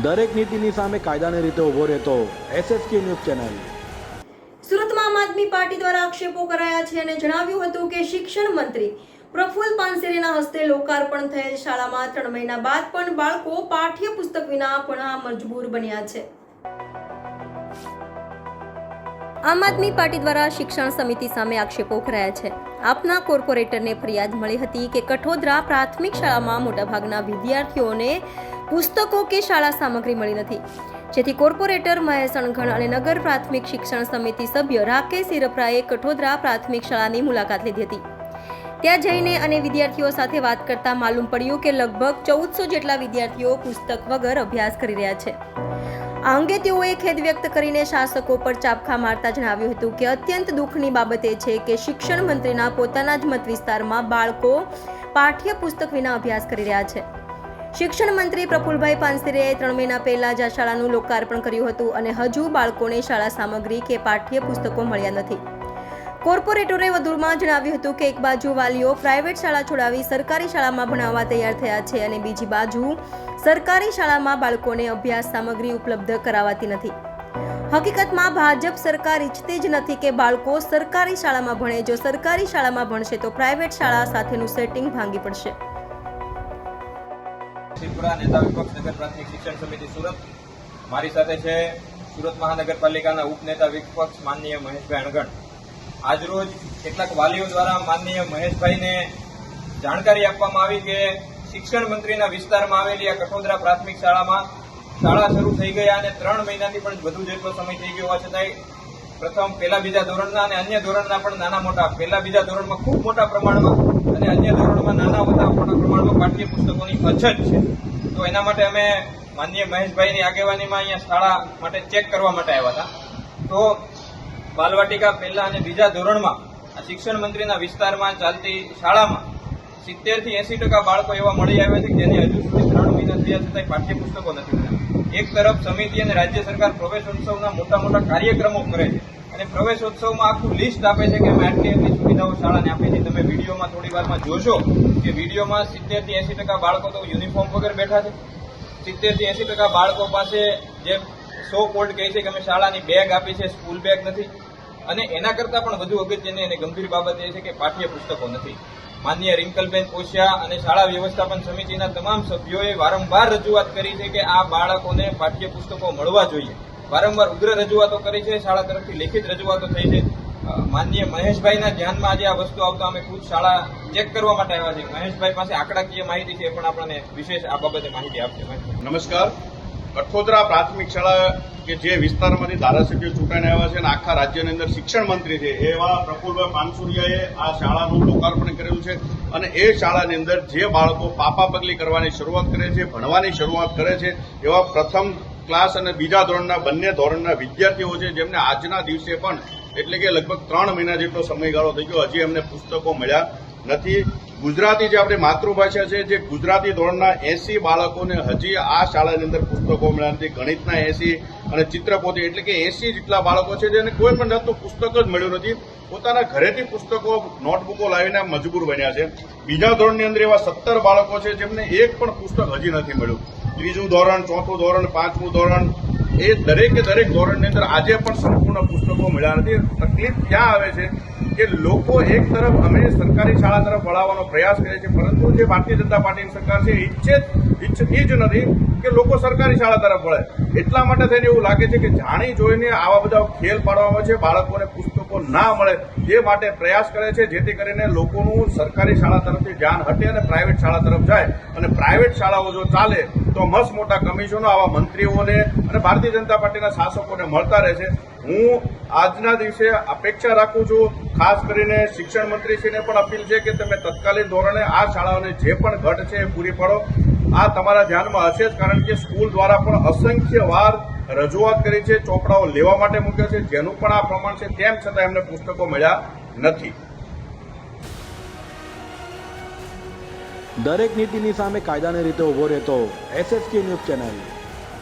દરેક નીતિની સામે કાયદાની રીતે ઊભો રહેતો SSK ન્યૂઝ ચેનલ। સુરતમાં આમ આદમી પાર્ટી દ્વારા આક્ષેપો કરાયા છે અને જણાવ્યું હતું કે શિક્ષણ મંત્રી પ્રફુલ્લ પાનસેરીના હસ્તે લોકાર્પણ થયેલ શાળામાં 3 મહિના બાદ પણ બાળકો પાઠ્યપુસ્તક વિના ભણવા મજબૂર બન્યા છે। આમ આદમી પાર્ટી દ્વારા શિક્ષણ સમિતિ સામે આક્ષેપો કરાયા છે। આપના કોર્પોરેટરને ફરિયાદ મળી હતી કે કઠોદરા પ્રાથમિક શાળામાં મોટાભાગના વિદ્યાર્થીઓને પુસ્તકો કે શાળા સામગ્રી મળી નથી, જેથી કોર્પોરેટર મહેશ અણઘણ અને નગર પ્રાથમિક શિક્ષણ સમિતિ સભ્ય રાકેશ ઇરપરાએ કઠોદરા પ્રાથમિક શાળાની મુલાકાત લીધી હતી। ત્યાં જઈને અને વિદ્યાર્થીઓ સાથે વાત કરતા માલુમ પડ્યું કે લગભગ 1400 જેટલા વિદ્યાર્થીઓ પુસ્તક વગર અભ્યાસ કરી રહ્યા છે। આ અંગે તેઓએ ખેદ વ્યક્ત કરીને શાસકો પર ચાબખા મારતા જણાવ્યું હતું કે અત્યંત દુઃખની બાબત એ છે કે શિક્ષણ મંત્રીના પોતાના જ મત વિસ્તારમાં બાળકો પાઠ્યપુસ્તક વિના અભ્યાસ કરી રહ્યા છે। શિક્ષણ મંત્રી પ્રફુલ્લભાઈ પાનસેરીએ 3 મહિના પહેલા જ આ શાળાનું લોકાર્પણ કર્યું હતું અને હજુ બાળકોને શાળા સામગ્રી કે પાઠ્યપુસ્તકો મળ્યા નથી। કોર્પોરેટરે વધુમાં જણાવ્યું હતું કે એક બાજુ વાલીઓ પ્રાઇવેટ શાળા છોડાવી સરકારી શાળામાં ભણાવવા તૈયાર થયા છે અને બીજી બાજુ સરકારી શાળામાં બાળકોને અભ્યાસ સામગ્રી ઉપલબ્ધ કરાવાતી નથી। હકીકતમાં ભાજપ સરકાર ઈચ્છતી જ નથી કે બાળકો સરકારી શાળામાં ભણે। જો સરકારી શાળામાં ભણશે તો પ્રાઇવેટ શાળા સાથેનું સેટિંગ ભાંગી પડશે। ત્રિપુરા નેતા વિપક્ષ નગર પ્રાથમિક શિક્ષણ સમિતિ સુરત। મારી સાથે છે સુરત મહાનગરપાલિકાના ઉપનેતા વિપક્ષ માનનીય મહેશભાઈ અણઘણ। આજરોજ કેટલાક વાલીઓ દ્વારા માનનીય મહેશભાઈને જાણકારી આપવામાં આવી કે શિક્ષણ મંત્રીના વિસ્તારમાં આવેલી આ કઠોદરા પ્રાથમિક શાળામાં શાળા શરૂ થઈ ગયા અને 3 મહિનાથી પણ વધુ જેટલો સમય થઈ ગયો હોવા છતાંય પ્રથમ પહેલા બીજા ધોરણના અને અન્ય ધોરણના પણ નાના મોટા પહેલા બીજા ધોરણમાં ખૂબ મોટા પ્રમાણમાં અને અન્ય ધોરણમાં નાના મોટા પ્રમાણમાં પાઠ્યપુસ્તકોની અછત છે। તો એના માટે અમે માનનીય મહેશભાઈની આગેવાનીમાં અહીંયા શાળા માટે ચેક કરવા માટે આવ્યા હતા। તો બાલવાટિકા પહેલા અને બીજા ધોરણમાં આ શિક્ષણ મંત્રીના વિસ્તારમાં ચાલતી શાળામાં 70 થી 80% બાળકો એવા મળી આવ્યા છે જેને હજુ સુધી 3 મહિના થયા છતાંય પાઠ્યપુસ્તકો નથી મળ્યા। એક તરફ સમિતિ અને રાજ્ય સરકાર પ્રવેશોત્સવના મોટા કાર્યક્રમો કરે છે અને પ્રવેશોત્સવમાં આખું લિસ્ટ આપે છે કે અમે આટલી સુવિધાઓ શાળાને આપી છે। તમે વિડીયોમાં થોડી વારમાં જોશો કે વિડીયોમાં 70 થી 80% બાળકો તો યુનિફોર્મ વગર બેઠા છે। 70 થી 80% બાળકો પાસે જે સો કોલ્ડ કહે છે કે અમે શાળાની બેગ આપી છે, સ્કૂલ બેગ નથી। અને એના કરતાં પણ વધુ અગત્યની અને ગંભીર બાબત એ છે કે પાઠ્યપુસ્તકો નથી। માનનીય રિંકલબેન કોશિયા અને શાળા વ્યવસ્થાપન સમિતિના તમામ સભ્યોએ વારંવાર રજૂઆત કરી છે કે આ બાળકોને પાઠ્યપુસ્તકો મળવા જોઈએ। વારંવાર ઉગ્ર રજૂઆતો કરી છે, શાળા તરફથી લેખિત રજૂઆતો થઈ છે। માનનીય મહેશભાઈના ધ્યાનમાં આજે આ વસ્તુ આવતા અમે ખુદ શાળા ચેક કરવા માટે આવ્યા છે। મહેશભાઈ પાસે આંકડાકીય માહિતી છે, એ પણ આપણને વિશેષ આ બાબતે માહિતી આપશે। નમસ્કાર। કઠોદરા પ્રાથમિક શાળા કે જે વિસ્તારમાંથી ધારાસભ્યો ચૂંટાઈને આવ્યા છે અને આખા રાજ્યની અંદર શિક્ષણ મંત્રી છે એવા પ્રફુલ્લભાઈ પાનસુરિયાએ આ શાળાનું લોકાર્પણ કરેલું છે અને એ શાળાની અંદર જે બાળકો પાપા પગલી કરવાની શરૂઆત કરે છે, ભણવાની શરૂઆત કરે છે એવા પ્રથમ ક્લાસ અને બીજા ધોરણના બંને ધોરણના વિદ્યાર્થીઓ છે જેમને આજના દિવસે પણ એટલે કે લગભગ 3 મહિના જેટલો સમયગાળો થઈ ગયો, હજી એમને પુસ્તકો મળ્યા નથી। ગુજરાતી જે આપણી માતૃભાષા છે, જે ગુજરાતી ધોરણના 80 બાળકોને હજી આ શાળાની અંદર પુસ્તકો મળ્યા નથી। ગણિતના 80 અને ચિત્રપોથી એટલે કે 80 જેટલા બાળકો છે જેને કોઈ પણ જાતનું પુસ્તક જ મળ્યું નથી। પોતાના ઘરેથી પુસ્તકો નોટબુકો લાવીને મજબૂર બન્યા છે। બીજા ધોરણની અંદર એવા 17 બાળકો છે જેમને એક પણ પુસ્તક હજી નથી મળ્યું। ત્રીજું ધોરણ, ચોથું ધોરણ, 5મું ધોરણ એ દરેક ધોરણની અંદર આજે પણ સંપૂર્ણ પુસ્તકો મળ્યા નથી। તકલીફ ક્યાં આવે છે કે લોકો એક તરફ અમે સરકારી શાળા તરફ વળાવવાનો પ્રયાસ કરે છે, પરંતુ જે ભારતીય જનતા પાર્ટીની સરકાર છે ઈચ્છતી જ નથી કે લોકો સરકારી શાળા તરફ વળે। એટલા માટે થઈને એવું લાગે છે કે જાણી જોઈને આવા બધા ખેલ પાડવામાં છે, બાળકોને પુસ્તકો ના મળે એ માટે પ્રયાસ કરે છે, જેથી કરીને લોકોનું સરકારી શાળા તરફથી ધ્યાન હટે અને પ્રાઇવેટ શાળા તરફ જાય। અને પ્રાઇવેટ શાળાઓ જો ચાલે તો મસ્ત મોટા કમિશનો આવા મંત્રીઓને અને ભારતીય જનતા પાર્ટીના શાસકોને મળતા રહે છે। હું આજના દિવસે અપેક્ષા રાખું છું, ખાસ કરીને શિક્ષણ મંત્રીશ્રીને પણ અપીલ છે કે તમે તત્કાલીન ધોરણે આ શાળાઓને જે પણ ઘટ છે એ પૂરી પાડો। આ તમારા ધ્યાનમાં હશે જ, કારણ કે સ્કૂલ દ્વારા પણ અસંખ્ય વાર રજૂઆત કરી છે, ચોપડાઓ લેવા માટે મૂક્યા છે, જેનું પણ આ પ્રમાણ છે, તેમ છતાં એમને પુસ્તકો મળ્યા નથી। દરેક નીતિની સામે કાયદાની રીતે ઊભો રહેતો SSK ન્યૂઝ ચેનલ।